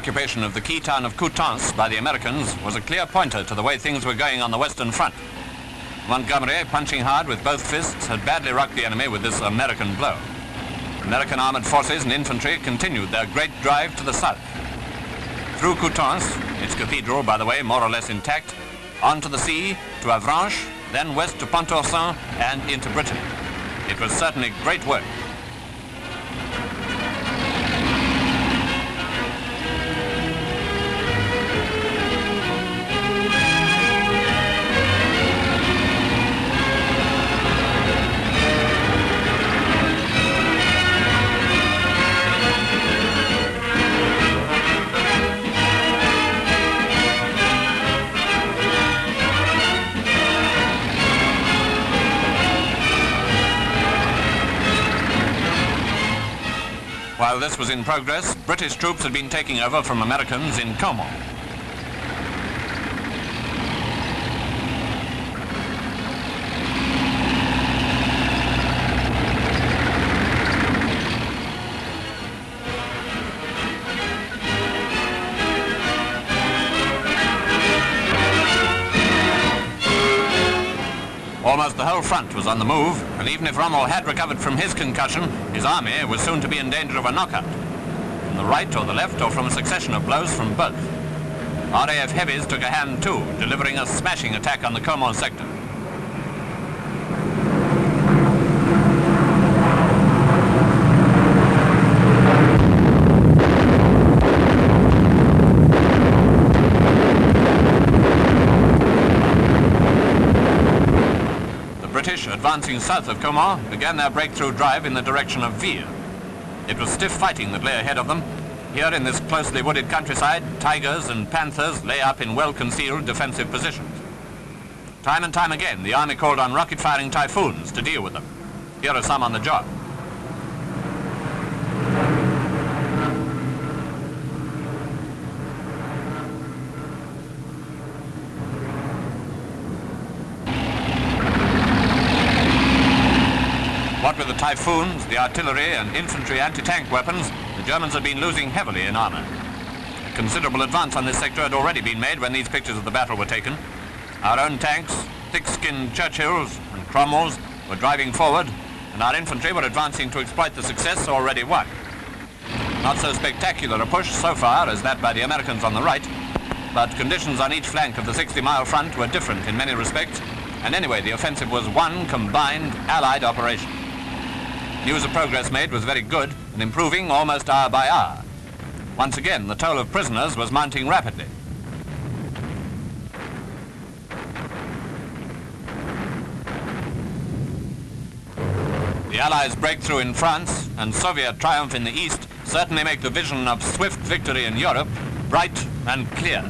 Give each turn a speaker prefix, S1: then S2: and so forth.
S1: occupation of the key town of Coutances by the Americans was a clear pointer to the way things were going on the Western Front. Montgomery, punching hard with both fists, had badly rocked the enemy with this American blow. American armored forces and infantry continued their great drive to the south. Through Coutances, its cathedral, by the way, more or less intact, on to the sea, to Avranches, then west to Pontorson and into Brittany. It was certainly great work. While this was in progress, British troops had been taking over from Americans in Caumont. Almost the whole front was on the move, and even if Rommel had recovered from his concussion, his army was soon to be in danger of a knockout, from the right or the left or from a succession of blows from both. RAF heavies took a hand too, delivering a smashing attack on the Caumont sector. Advancing south of Caumont, began their breakthrough drive in the direction of Ville. It was stiff fighting that lay ahead of them. Here in this closely wooded countryside, tigers and panthers lay up in well-concealed defensive positions. Time and time again, the army called on rocket-firing Typhoons to deal with them. Here are some on the job. What with the Typhoons, the artillery and infantry anti-tank weapons, the Germans had been losing heavily in armour. A considerable advance on this sector had already been made when these pictures of the battle were taken. Our own tanks, thick-skinned Churchills and Cromwells were driving forward, and our infantry were advancing to exploit the success already won. Not so spectacular a push so far as that by the Americans on the right, but conditions on each flank of the 60-mile front were different in many respects, and anyway the offensive was one combined Allied operation. News of progress made was very good and improving almost hour by hour. Once again, the toll of prisoners was mounting rapidly. The Allies' breakthrough in France and Soviet triumph in the East certainly make the vision of swift victory in Europe bright and clear.